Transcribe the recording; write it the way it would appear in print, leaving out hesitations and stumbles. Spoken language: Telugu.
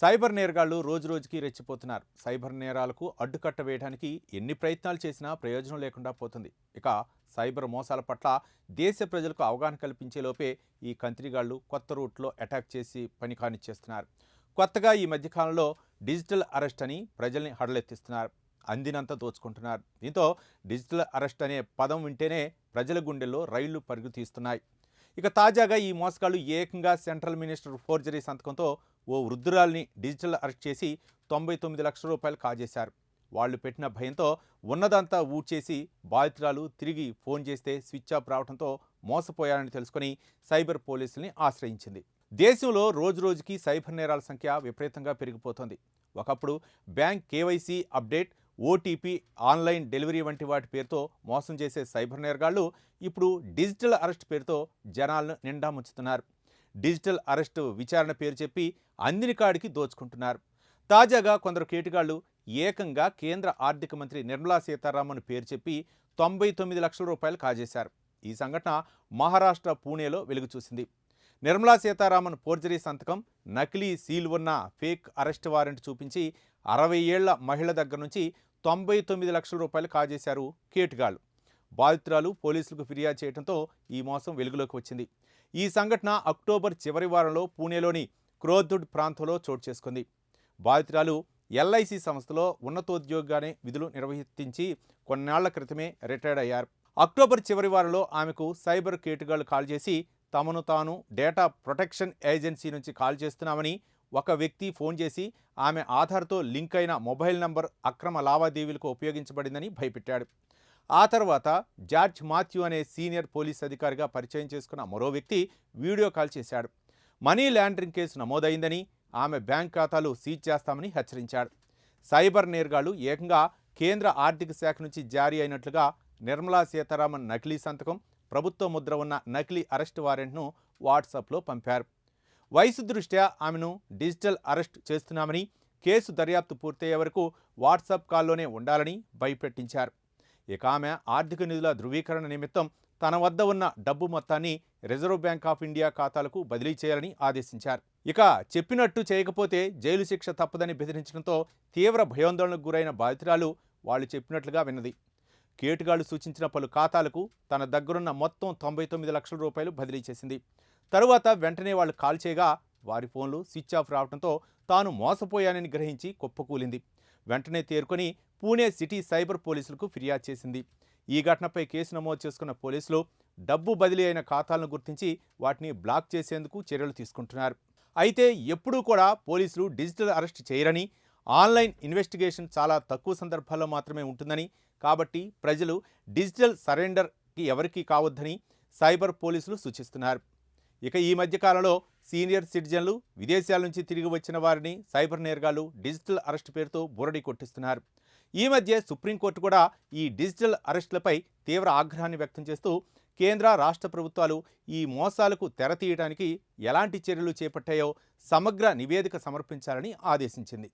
సైబర్ నేరగాళ్లు రోజురోజుకి రెచ్చిపోతున్నారు. సైబర్ నేరాలకు అడ్డుకట్ట వేయడానికి ఎన్ని ప్రయత్నాలు చేసినా ప్రయోజనం లేకుండా పోతుంది. ఇక సైబర్ మోసాల పట్ల దేశ ప్రజలకు అవగాహన కల్పించే లోపే ఈ కంత్రిగాళ్లు కొత్త రూట్లో అటాక్ చేసి పని కానిచ్చేస్తున్నారు. కొత్తగా ఈ మధ్యకాలంలో డిజిటల్ అరెస్ట్ అని ప్రజల్ని హడలెత్తిస్తున్నారు. అందినంత దోచుకుంటున్నారు. దీంతో డిజిటల్ అరెస్ట్ అనే పదం వింటేనే ప్రజల గుండెల్లో రైళ్లు పరుగు తీస్తున్నాయి. ఇక తాజాగా ఈ మోసగాళ్లు ఏకంగా సెంట్రల్ మినిస్టర్ ఫోర్జరీ సంతకంతో ఓ వృద్ధురాల్ని డిజిటల్ అరెస్ట్ చేసి 99 లక్షల రూపాయలు కాజేశారు. వాళ్లు పెట్టిన భయంతో ఉన్నదంతా ఊడ్చేసి బాధితురాలు తిరిగి ఫోన్ చేస్తే స్విచ్ ఆఫ్ రావడంతో మోసపోయారని తెలుసుకుని సైబర్ పోలీసుల్ని ఆశ్రయించింది. దేశంలో రోజురోజుకి సైబర్ నేరాల సంఖ్య విపరీతంగా పెరిగిపోతోంది. ఒకప్పుడు bank KYC update, OTP, online delivery వంటి వాటి పేరుతో మోసం చేసే సైబర్ నేరగాళ్లు ఇప్పుడు డిజిటల్ అరెస్ట్ పేరుతో జనాలను నిండా ముంచుతున్నారు. డిజిటల్ అరెస్ట్ విచారణ పేరు చెప్పి అందిన కాడికి దోచుకుంటున్నారు. తాజాగా కొందరు కేటుగాళ్లు ఏకంగా కేంద్ర ఆర్థిక మంత్రి నిర్మలా సీతారామన్ పేరు చెప్పి 99 లక్షల రూపాయలు కాజేశారు. ఈ సంఘటన మహారాష్ట్ర పూణేలో వెలుగు చూసింది. నిర్మలా సీతారామన్ ఫోర్జరీ సంతకం, నకిలీ సీల్ ఉన్న ఫేక్ అరెస్ట్ వారెంట్ చూపించి 60 ఏళ్ల మహిళ దగ్గర నుంచి 99 లక్షల రూపాయలు కాజేశారు కేటుగాళ్లు. బాధితురాలు పోలీసులకు ఫిర్యాదు చేయడంతో ఈ మోసం వెలుగులోకి వచ్చింది. ఈ సంఘటన అక్టోబర్ చివరి వారంలో పూణేలోని క్రోధుడ్ ప్రాంతంలో చోటు చేసుకుంది. బాధితురాలు ఎల్ఐసి సంస్థలో ఉన్నతోద్యోగిగానే విధులు నిర్వహించి కొన్నేళ్ల క్రితమే రిటైర్డ్ అయ్యారు. అక్టోబర్ చివరి వారంలో ఆమెకు సైబర్ కేటుగాళ్లు కాల్ చేసి తమను తాను డేటా ప్రొటెక్షన్ ఏజెన్సీ నుంచి కాల్ చేస్తున్నామని ఒక వ్యక్తి ఫోన్ చేసి ఆమె ఆధార్తో లింక్ అయిన మొబైల్ నంబర్ అక్రమ లావాదేవీలకు ఉపయోగించబడిందని భయపెట్టాడు. ఆ తర్వాత జార్జ్ మాథ్యూ అనే సీనియర్ పోలీస్ అధికారిగా పరిచయం చేసుకున్న మరో వ్యక్తి వీడియో కాల్ చేశాడు. మనీ లాండరింగ్ కేసు నమోదైందని, ఆమె బ్యాంక్ ఖాతాలు సీజ్ చేస్తామని హెచ్చరించాడు. సైబర్ నేరగాళ్లు ఏకంగా కేంద్ర ఆర్థిక శాఖ నుంచి జారీ అయినట్లుగా నిర్మలా సీతారామన్ నకిలీ సంతకం, ప్రభుత్వ ముద్ర ఉన్న నకిలీ అరెస్ట్ వారెంట్ను వాట్సాప్లో పంపారు. వయసు దృష్ట్యా ఆమెను డిజిటల్ అరెస్ట్ చేస్తున్నామని, కేసు దర్యాప్తు పూర్తయ్యే వరకు వాట్సాప్ కాల్లోనే ఉండాలని భయపెట్టించారు. ఇక ఆమె ఆర్థిక నిధుల ధృవీకరణ నిమిత్తం తన వద్ద ఉన్న డబ్బు మొత్తాన్ని రిజర్వ్ బ్యాంక్ ఆఫ్ ఇండియా ఖాతాలకు బదిలీ చేయాలని ఆదేశించారు. ఇక చెప్పినట్టు చేయకపోతే జైలు శిక్ష తప్పదని బెదిరించడంతో తీవ్ర భయాందోళనకు గురైన బాధితురాలు వాళ్ళు చెప్పినట్లుగా విన్నది. కేటుగాళ్లు సూచించిన పలు ఖాతాలకు తన దగ్గరున్న మొత్తం 99 లక్షల రూపాయలు బదిలీ చేసింది. తరువాత వెంటనే వాళ్ళు కాల్ చేయగా వారి ఫోన్లు స్విచ్ ఆఫ్ రావడంతో తాను మోసపోయానని గ్రహించి కుప్పకూలింది. వెంటనే తేరుకొని పూణే సిటీ సైబర్ పోలీసులకు ఫిర్యాదు చేసింది. ఈ ఘటనపై కేసు నమోదు చేసుకున్న పోలీసులు డబ్బు బదిలీ అయిన ఖాతాలను గుర్తించి వాటిని బ్లాక్ చేసేందుకు చర్యలు తీసుకుంటున్నారు. అయితే ఎప్పుడూ కూడా పోలీసులు డిజిటల్ అరెస్ట్ చేయరని, ఆన్లైన్ ఇన్వెస్టిగేషన్ చాలా తక్కువ సందర్భాల్లో మాత్రమే ఉంటుందని, కాబట్టి ప్రజలు డిజిటల్ సరెండర్కి ఎవరికీ కావద్దని సైబర్ పోలీసులు సూచిస్తున్నారు. ఇక ఈ మధ్యకాలంలో సీనియర్ సిటిజన్లు, విదేశాల నుంచి తిరిగి వచ్చిన వారిని సైబర్ నేరగాళ్లు డిజిటల్ అరెస్ట్ పేరుతో బురడి కొట్టిస్తున్నారు. ఈ మధ్య సుప్రీంకోర్టు కూడా ఈ డిజిటల్ అరెస్టులపై తీవ్ర ఆగ్రహాన్ని వ్యక్తం చేస్తూ కేంద్ర, రాష్ట్ర ప్రభుత్వాలు ఈ మోసాలకు తెర తీయడానికి ఎలాంటి చర్యలు చేపట్టాయో సమగ్ర నివేదిక సమర్పించాలని ఆదేశించింది.